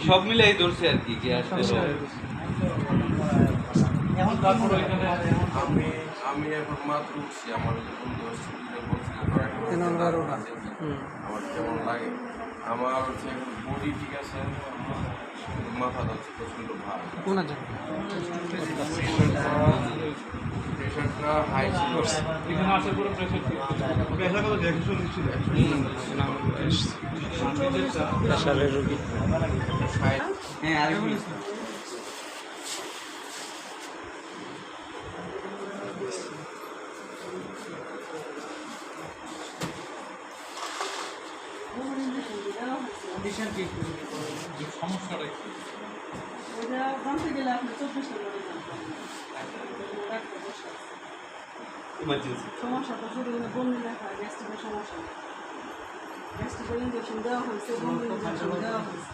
সব মিলে ধরছে আর কি গ্যাস। আমি এখন মাত্র উঠছি, আমার বন্ধু আমার কেমন লাগে, আমার হচ্ছে বডি ঠিক আছে, মাথা যাচ্ছে প্রচন্ড ভালো, প্রেশারটা হাই ছিল। এখানে আসার পরে প্রেশার কত দেখে নিচ্ছিল প্রেশারের রোগী। হ্যাঁ আর সমস্যাটা কি? ওটা জানতে গেলে আপনি 24 সমস্যা তো শুধু বমি দেখা, গ্যাস্ট্রিকের সমস্যা, গ্যাস্ট্রিকের ইঞ্জেকশন দেওয়া হয়েছে, বমি ইঞ্জেকশন দেওয়া হয়েছে।